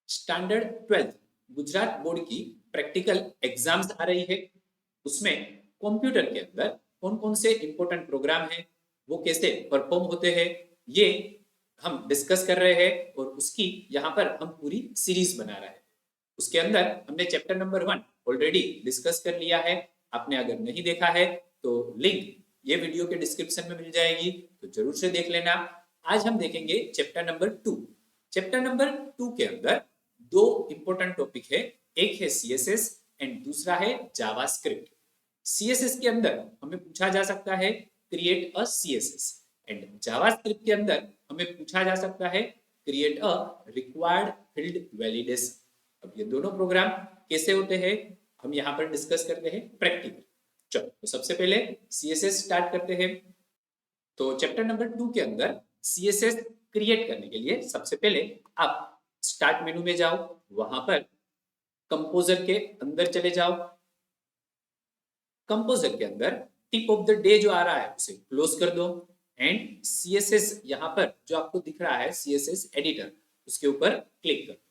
Standard 12th Gujarat board की practical exams आ रही है। उसमें कंप्यूटर के अंदर कौन कौन से इंपॉर्टेंट प्रोग्राम हैं, वो कैसे परफॉर्म होते हैं, ये हम डिस्कस कर रहे हैं और उसकी यहाँ पर हम पूरी सीरीज बना रहे हैं। उसके अंदर हमने चैप्टर नंबर 1 ऑलरेडी डिस्कस कर लिया है। आपने अगर नहीं देखा है तो लिंक ये वीडियो के डिस्क्रिप्शन में मिल जाएगी, तो जरूर से देख लेना। आज हम देखेंगे चैप्टर नंबर 2। चैप्टर नंबर 2 के अंदर दो इंपॉर्टेंट टॉपिक है, एक है सीएसएस एंड दूसरा है जावास्क्रिप्ट। सीएसएस के अंदर हमें पूछा जा सकता है create a CSS and JavaScript के अंदर हमें पूछा जा सकता है create a required field validation. अब ये दोनों प्रोग्राम कैसे होते हैं हम यहाँ पर डिस्कस करते हैं प्रैक्टिकल। चलो तो सबसे पहले सीएसएस स्टार्ट करते हैं। तो चैप्टर नंबर 2 के अंदर सीएसएस क्रिएट करने के लिए सबसे पहले आप स्टार्ट मेनू में जाओ, वहां पर कंपोजर के अंदर चले जाओ। कंपोजर के अंदर टिप ऑफ द डे जो आ रहा है उसे क्लोज कर दो एंड सीएसएस यहाँ पर जो आपको दिख रहा है सीएसएस एडिटर, उसके ऊपर क्लिक करो।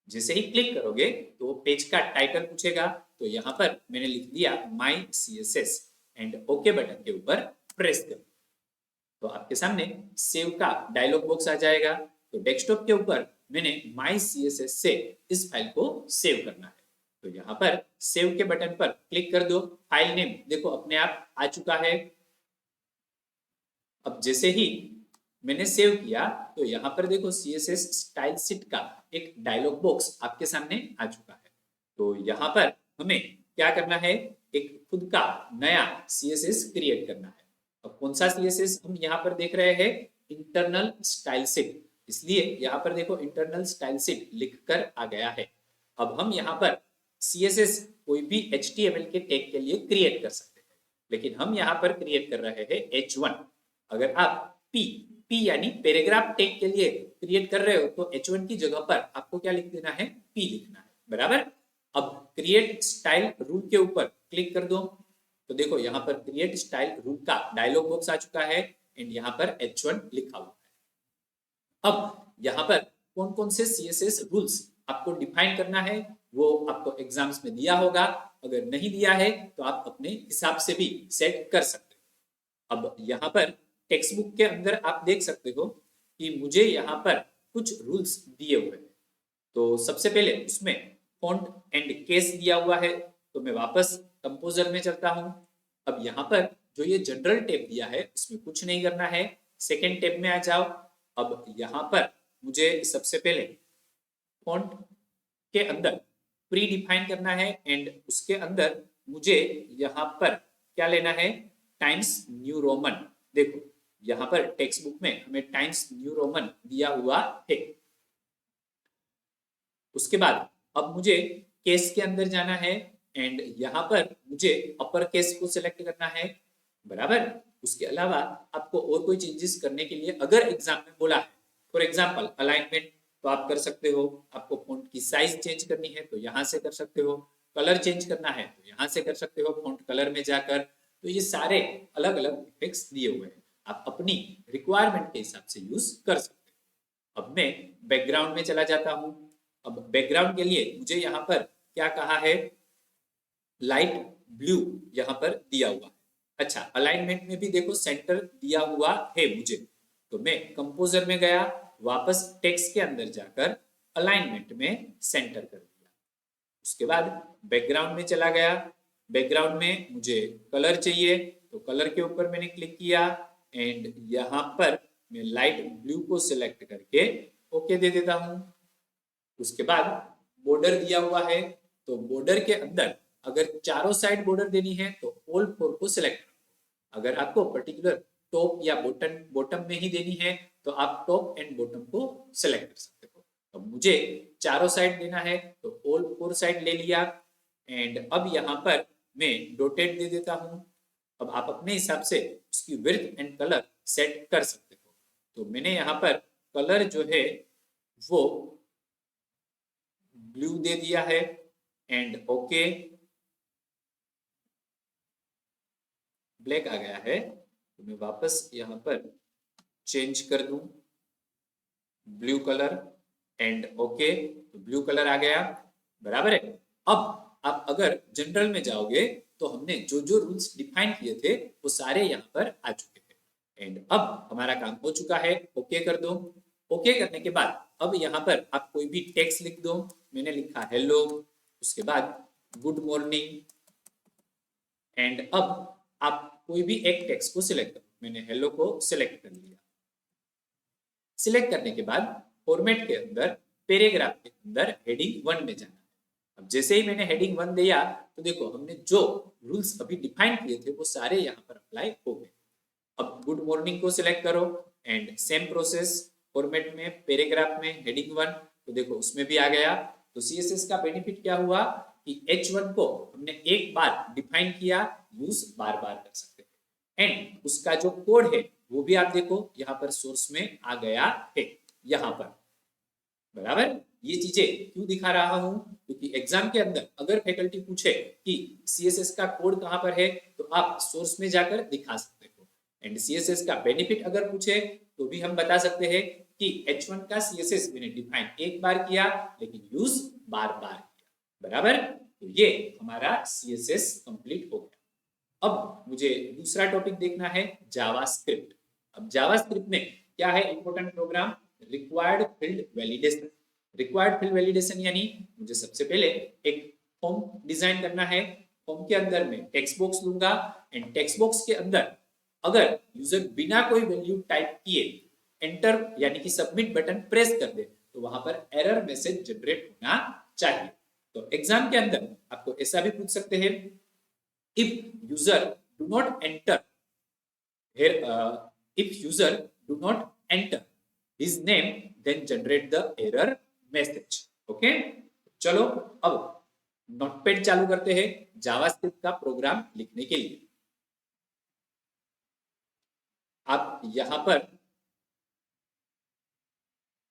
जैसे ही क्लिक करोगे तो पेज का टाइटल पूछेगा, तो यहाँ पर मैंने लिख दिया माई सीएसएस एंड ओके बटन के ऊपर प्रेस करो। तो आपके सामने सेव का डायलॉग बॉक्स आ जाएगा। तो डेस्कटॉप के ऊपर मैंने माई सीएसएस से इस फाइल को सेव करना है, तो यहाँ पर सेव के बटन पर क्लिक कर दो। फाइल नेम देखो अपने आप आ चुका है। अब जैसे ही मैंने सेव किया तो यहाँ पर देखो सीएसएस स्टाइल शीट का एक डायलॉग बॉक्स आपके सामने आ चुका है। तो यहाँ पर हमें क्या करना है, एक खुद का नया सीएसएस क्रिएट करना है। अब कौन सा सीएसएस हम यहाँ पर देख रहे हैं, इंटरनल स्टाइल शीट, इसलिए यहाँ पर देखो इंटरनल स्टाइल शीट लिख कर आ गया है। अब हम यहाँ पर सीएसएस कोई भी एचटीएमएल के टैग के लिए क्रिएट कर सकते हैं, लेकिन हम यहाँ पर क्रिएट कर रहे हैं H1। अगर आप पी पी यानी पैराग्राफ टैग के लिए क्रिएट कर रहे हो तो H1 की जगह पर आपको क्या लिख देना है, पी लिखना है, बराबर। अब क्रिएट स्टाइल रूल के ऊपर क्लिक कर दो। तो देखो यहाँ पर क्रिएट स्टाइल रूल का डायलॉग बॉक्स आ चुका है एंड यहाँ पर H1 लिखा हुआ है। अब यहाँ पर कौन कौन से सीएसएस रूल्स आपको डिफाइन करना है वो आपको एग्जाम्स में दिया होगा। अगर नहीं दिया है तो आप अपने हिसाब से भी सेट कर सकते हो। अब यहाँ पर टेक्स्ट बुक के अंदर आप देख सकते हो कि मुझे यहाँ पर कुछ रूल्स दिए हुए हैं। तो सबसे पहले उसमें फॉन्ट एंड केस दिया हुआ है, तो मैं वापस कंपोजर में चलता हूँ। अब यहाँ पर जो ये जनरल टैब दिया है उसमें कुछ नहीं करना है, सेकेंड टैब में आ जाओ। अब यहाँ पर मुझे सबसे पहले फॉन्ट के अंदर प्री डिफाइन करना है एंड उसके अंदर मुझे यहाँ पर क्या लेना है, टाइम्स न्यू रोमन। देखो यहाँ पर टेक्स्ट बुक में हमें टाइम्स न्यू रोमन दिया हुआ है। उसके बाद अब मुझे केस के अंदर जाना है एंड यहाँ पर मुझे अपर केस को सिलेक्ट करना है, बराबर। उसके अलावा आपको और कोई चेंजेस करने के लिए अगर एग्जाम में बोला है, फॉर एग्जांपल अलाइनमेंट, तो आप कर सकते हो। आपको फॉन्ट की साइज चेंज करनी है तो यहाँ से कर सकते हो। कलर चेंज करना है तो यहाँ से कर सकते हो फॉन्ट कलर में जाकर। तो ये सारे अलग अलग इफेक्ट्स दिए हुए हैं, आप अपनी रिक्वायरमेंट के हिसाब से यूज कर सकते हो। अब मैं बैकग्राउंड में चला जाता हूँ। अब बैकग्राउंड के लिए मुझे यहाँ पर क्या कहा है, लाइट ब्लू यहाँ पर दिया हुआ है। अच्छा, अलाइनमेंट में भी देखो सेंटर दिया हुआ है मुझे, तो मैं कंपोजर में गया, वापस टेक्स्ट के अंदर जाकर अलाइनमेंट में सेंटर कर दिया। उसके बाद बैकग्राउंड में चला गया, बैकग्राउंड में मुझे कलर चाहिए तो कलर के ऊपर मैंने क्लिक किया एंड यहाँ पर मैं लाइट ब्लू को सिलेक्ट करके ओके दे देता हूँ। उसके बाद बॉर्डर दिया हुआ है, तो बॉर्डर के अंदर अगर चारों साइड बॉर्डर देनी है तो ऑल फोर को सिलेक्ट करो। अगर आपको पर्टिकुलर टॉप या बॉटम बॉटम में ही देनी है तो आप टॉप एंड बॉटम को सिलेक्ट कर सकते हो। अब मुझे चारों साइड देना है तो ऑल फोर साइड ले लिया एंड अब यहाँ पर मैं डॉटेड दे देता हूँ। अब आप अपने हिसाब से उसकी विड्थ एंड कलर सेट कर सकते हो। तो मैंने यहाँ पर कलर जो है वो ब्लू दे दिया है एंड ओके, ब्लैक आ गया है तो मैं वापस यहाँ पर चेंज कर दूं ब्लू कलर एंड ओके। तो ब्लू कलर आ गया, बराबर है। अब आप अगर जनरल में जाओगे तो हमने जो जो रूल्स डिफाइन किए थे वो सारे यहाँ पर आ चुके थे। एंड अब हमारा काम हो चुका है, ओके कर दो। ओके करने के बाद अब यहाँ पर आप कोई भी टेक्स्ट लिख दो। मैंने लिखा हेलो, उसके बाद गुड मॉर्निंग, एंड अब आप कोई भी एक टेक्स्ट को सिलेक्ट करो। मैंने हेलो को सिलेक्ट कर लिया। सिलेक्ट करने के बाद फॉर्मेट के अंदर पैराग्राफ के अंदर हेडिंग 1 में जाना है। अब जैसे ही मैंने हेडिंग 1 दिया तो देखो हमने जो रूल्स अभी डिफाइन किए थे वो सारे यहाँ पर अप्लाई हो गए। अब गुड मॉर्निंग को सिलेक्ट करो एंड सेम प्रोसेस फॉर्मेट में पैराग्राफ में हेडिंग 1, तो देखो उसमें भी आ गया। तो सीएसएस का बेनिफिट क्या हुआ कि H1 को हमने एक बार डिफाइन किया, यूज बार बार कर सकते हैं। एंड उसका जो कोड है वो भी आप देखो यहाँ पर सोर्स में आ गया है यहाँ पर, बराबर। ये चीजें क्यों दिखा रहा हूं, क्योंकि एग्जाम के अंदर अगर फैकल्टी पूछे कि सीएसएस का कोड कहां पर है तो आप सोर्स में जाकर दिखा सकते हो। एंड सीएसएस का बेनिफिट अगर पूछे तो भी हम बता सकते हैं कि H1 का सीएसएस मैंने डिफाइन एक बार किया लेकिन यूज बार बार किया, बराबर। तो ये हमारा सीएसएस कंप्लीट हो गया। अब मुझे दूसरा टॉपिक देखना है जावास्क्रिप्ट। अब जावास्क्रिप्ट में क्या है important program, required field validation. Required field validation यानी मुझे सबसे पहले एक फॉर्म डिजाइन करना है। फॉर्म के अंदर में टेक्स्ट बॉक्स लूंगा एंड टेक्स्ट बॉक्स के अंदर अगर यूजर बिना कोई वैल्यू टाइप किए एंटर यानी कि सबमिट बटन प्रेस कर दे तो वहां पर एरर मैसेज जनरेट होना चाहिए। तो एग्जाम के अंदर आपको ऐसा भी पूछ सकते हैं, if user do not enter here if user do not enter his name then generate the error message। Okay, चलो अब नोटपैड चालू करते हैं जावास्क्रिप्ट का प्रोग्राम लिखने के लिए। आप यहां पर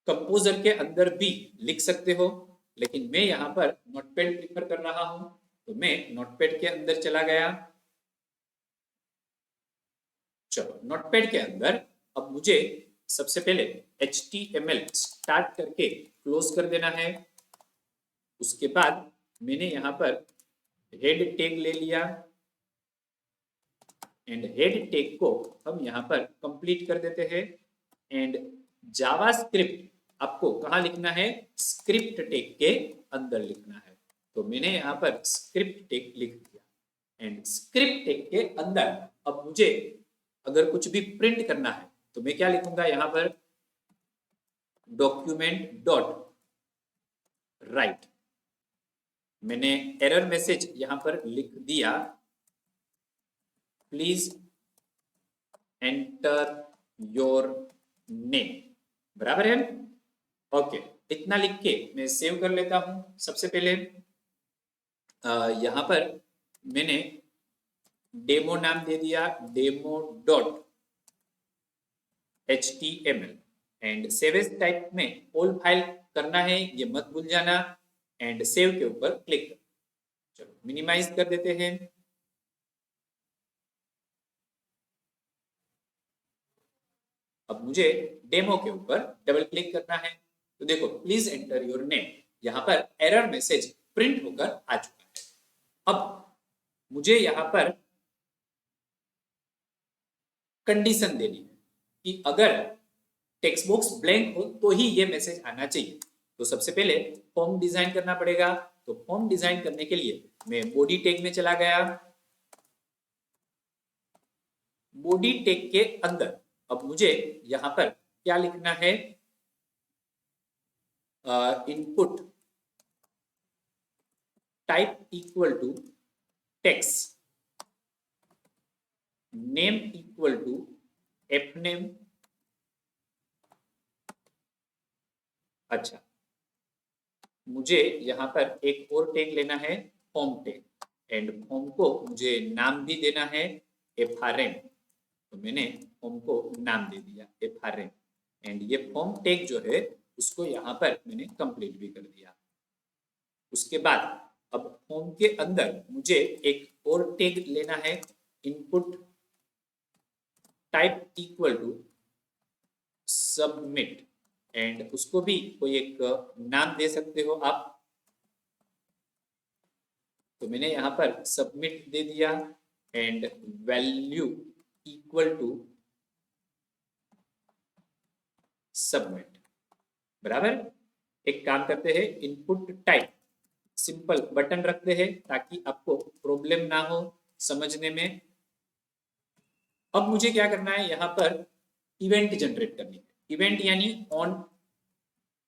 कंपोजर के अंदर भी लिख सकते हो, लेकिन मैं यहां पर नोटपैड प्रीफर कर रहा हूं तो मैं नोटपैड के अंदर चला गया। चलो नोटपैड के अंदर अब मुझे सबसे पहले HTML स्टार्ट करके क्लोज कर देना है। उसके बाद मैंने यहाँ पर हेड टैग ले लिया एंड हेड टैग को हम यहाँ पर कंप्लीट कर देते हैं। एंड जावास्क्रिप्ट आपको कहाँ लिखना है, स्क्रिप्ट टैग के अंदर लिखना है। तो मैंने यहाँ पर स्क्रिप्ट टैग लिख दिया एंड स्क्रिप्ट टैग के अंदर अब मुझे अगर कुछ भी प्रिंट करना है तो मैं क्या लिखूंगा यहाँ पर, डॉक्यूमेंट डॉट राइट। मैंने एरर मैसेज यहां पर लिख दिया, प्लीज एंटर योर नेम, बराबर है। ओके, इतना लिख के मैं सेव कर लेता हूं। सबसे पहले यहां पर मैंने डेमो नाम दे दिया, demo dot HTML and save as type में ऑल फाइल करना है, ये मत भूल जाना। एंड सेव के ऊपर क्लिक कर, चलो मिनिमाइज कर देते हैं। अब मुझे डेमो के ऊपर डबल क्लिक करना है तो देखो प्लीज एंटर योर नेम, यहाँ पर एरर मैसेज प्रिंट होकर आ चुका है। अब मुझे यहाँ पर कंडीशन देनी है कि अगर टेक्स्ट बॉक्स ब्लैंक हो तो ही ये मैसेज आना चाहिए। तो सबसे पहले फॉर्म डिजाइन करना पड़ेगा। तो फॉर्म डिजाइन करने के लिए मैं बॉडी टैग में चला गया। बॉडी टैग के अंदर अब मुझे यहां पर क्या लिखना है, input type equal to text, name equal to F name. अच्छा, मुझे यहाँ पर एक और टैग लेना है, फॉर्म टैग, एंड फॉर्म को मुझे नाम भी देना है FRM। तो मैंने फॉर्म को नाम दे दिया FRM एंड ये फॉर्म टैग जो है उसको यहाँ पर मैंने कंप्लीट भी कर दिया। उसके बाद अब फॉर्म के अंदर मुझे एक और टैग लेना है, input type equal to submit and उसको भी कोई एक नाम दे सकते हो आप। तो मैंने यहाँ पर सबमिट दे दिया and value equal to submit. बराबर। एक काम करते हैं, इनपुट टाइप सिंपल बटन रखते हैं ताकि आपको प्रॉब्लम ना हो समझने में। अब मुझे क्या करना है, यहाँ पर इवेंट जनरेट करनी है। इवेंट यानी ऑन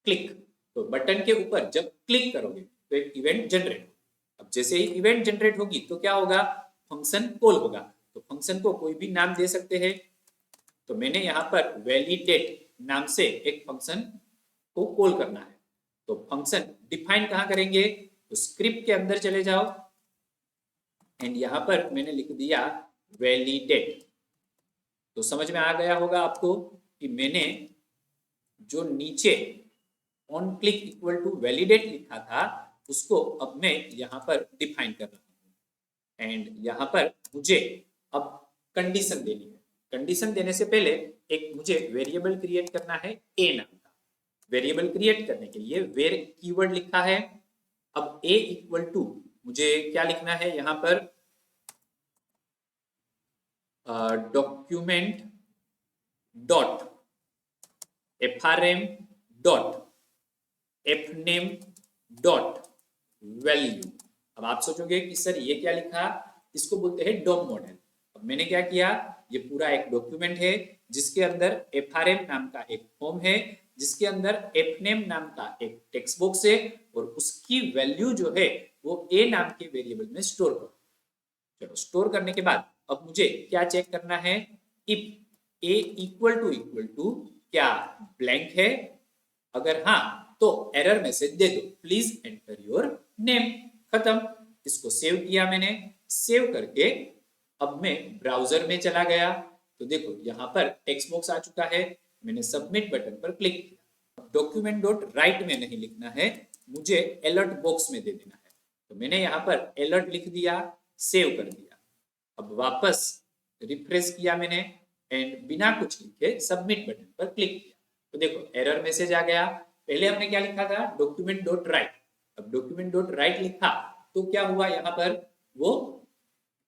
क्लिक, तो बटन के ऊपर जब क्लिक करोगे तो एक इवेंट जनरेट होगा। अब जैसे ही इवेंट जनरेट होगी तो क्या होगा, फंक्शन कॉल होगा। तो फंक्शन को कोई भी नाम दे सकते हैं। तो मैंने यहाँ पर वैलिडेट नाम से एक फंक्शन को कॉल करना है। तो फंक्शन डिफाइन कहाँ करेंगे, तो स्क्रिप्ट के अंदर चले जाओ एंड यहाँ पर मैंने लिख दिया वैलिडेट। तो समझ में आ गया होगा आपको कि मैंने जो नीचे on click equal to validate लिखा था उसको अब मैं यहाँ पर डिफाइन कर रहा हूँ। एंड यहाँ पर मुझे अब कंडीशन देनी है। कंडीशन देने से पहले एक मुझे वेरिएबल क्रिएट करना है ए नाम का। वेरिएबल क्रिएट करने के लिए वेर कीवर्ड लिखा है। अब ए इक्वल टू मुझे क्या लिखना है, यहाँ पर document dot frm dot fname dot value. अब आप सोचोगे कि सर ये क्या लिखा, इसको बोलते हैं डॉम मॉडल। अब मैंने क्या किया, ये पूरा एक डॉक्यूमेंट है जिसके अंदर frm नाम का एक फॉर्म है, जिसके अंदर fname नाम का एक टेक्स्ट बॉक्स है और उसकी वैल्यू जो है वो a नाम के वेरिएबल में स्टोर करो। चलो स्टोर करने के बाद अब मुझे क्या चेक करना है, इफ a इक्वल टू क्या ब्लैंक है, अगर हाँ तो एरर मैसेज दे दो, प्लीज एंटर योर नेम। खत्म। इसको सेव किया मैंने। सेव करके अब मैं ब्राउजर में चला गया तो देखो यहाँ पर टेक्स्ट बॉक्स आ चुका है। मैंने सबमिट बटन पर क्लिक किया। डॉक्यूमेंट डॉट राइट में नहीं लिखना है, मुझे अलर्ट बॉक्स में दे देना है। तो मैंने यहाँ पर अलर्ट लिख दिया, सेव कर दिया। अब वापस रिफ्रेश किया मैंने एंड बिना कुछ लिखे सबमिट बटन पर क्लिक किया तो देखो एरर मैसेज आ गया। पहले हमने क्या लिखा था, डॉक्यूमेंट डॉट राइट। अब डॉक्यूमेंट डॉट राइट लिखा तो क्या हुआ, यहाँ पर वो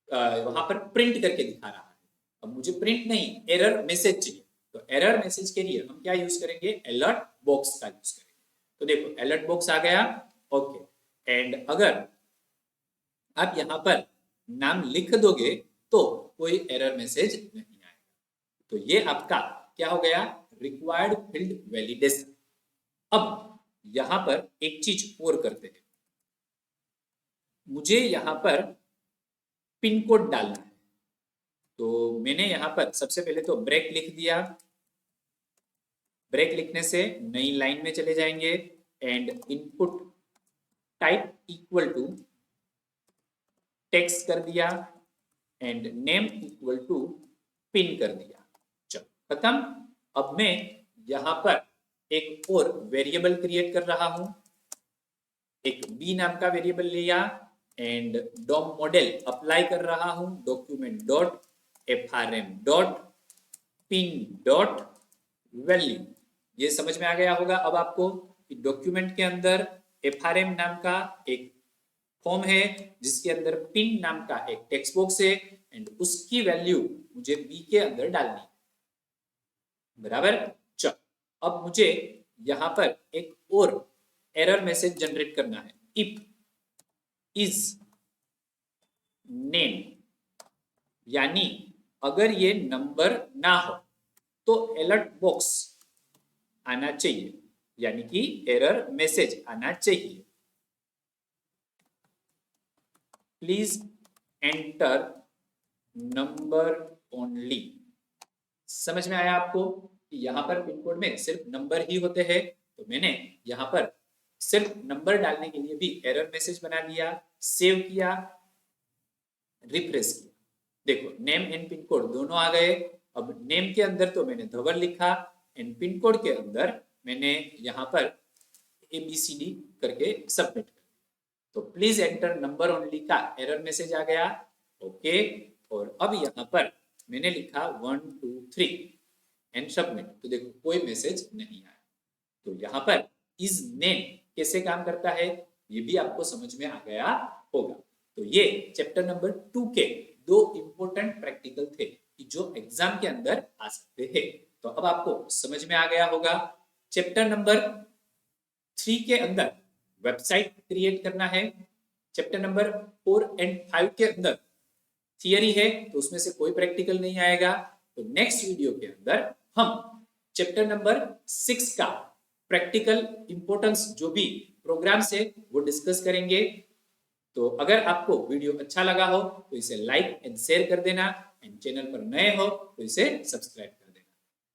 वहां पर प्रिंट करके दिखा रहा है। अब मुझे प्रिंट नहीं, एरर मैसेज चाहिए। तो एरर मैसेज के लिए हम क्या यूज करेंगे, अलर्ट बॉक्स का यूज करेंगे। तो देखो अलर्ट बॉक्स आ गया। ओके। एंड अगर आप यहाँ पर नाम लिख दोगे तो कोई एरर मैसेज नहीं आएगा। तो ये आपका क्या हो गया, रिक्वायर्ड फील्ड वैलिडेशन। अब यहां पर एक चीज और करते हैं, मुझे यहां पर पिन कोड डालना है। तो मैंने यहां पर सबसे पहले तो ब्रेक लिख दिया। ब्रेक लिखने से नई लाइन में चले जाएंगे and input type equal to text कर दिया and name equal to pin कर दिया। चलो खत्म। अब मैं यहां पर एक और वेरिएबल क्रिएट कर रहा हूं। एक बी नाम का वेरिएबल लिया एंड डॉम मॉडल अप्लाई कर रहा हूं, document dot frm dot pin dot value. ये समझ में आ गया होगा अब आपको कि डॉक्यूमेंट के अंदर frm नाम का एक फॉर्म है जिसके अंदर पिन नाम का एक टेक्स्ट बॉक्स है एंड उसकी वैल्यू मुझे बी के अंदर डालनी है। बराबर। चलो अब मुझे यहां पर एक और एरर मैसेज जनरेट करना है, इफ इज नेम, यानी अगर ये नंबर ना हो तो अलर्ट बॉक्स आना चाहिए, यानी कि एरर मैसेज आना चाहिए, प्लीज एंटर नंबर ओनली। समझ में आया आपको कि यहाँ पर पिन कोड में सिर्फ नंबर ही होते हैं। तो मैंने यहाँ पर सिर्फ नंबर डालने के लिए भी एरर मैसेज बना दिया, सेव किया, रिफ्रेश किया। देखो नेम एंड पिन कोड दोनों आ गए। अब नेम के अंदर तो मैंने धवल लिखा एंड पिन कोड के अंदर मैंने यहाँ पर ABCD करके सबमिट कर। तो प्लीज एंटर नंबर ओनली का एरर मैसेज आ गया। ओके। और अब यहाँ पर मैंने लिखा 1 2 3 एंड सबमिट। तो देखो कोई मैसेज नहीं आया। तो यहाँ पर इज नेम कैसे काम करता है ये भी आपको समझ में आ गया होगा। तो ये चैप्टर नंबर 2 के दो इंपॉर्टेंट प्रैक्टिकल थे कि जो एग्जाम के अंदर आ सकते हैं। तो अब आपको समझ में आ गया होगा। चैप्टर नंबर 3 के अंदर वेबसाइट क्रिएट करना है। चैप्टर नंबर 4 एंड 5 के अंदर थियरी है, तो उसमें से कोई प्रैक्टिकल नहीं आएगा। तो नेक्स्ट वीडियो के अंदर हम चैप्टर नंबर 6 का प्रैक्टिकल इंपॉर्टेंस जो भी प्रोग्राम्स है वो डिस्कस करेंगे। तो अगर आपको वीडियो अच्छा लगा हो तो इसे लाइक एंड शेयर कर देना, एंड चैनल पर नए हो तो इसे सब्सक्राइब कर देना।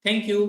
Thank you.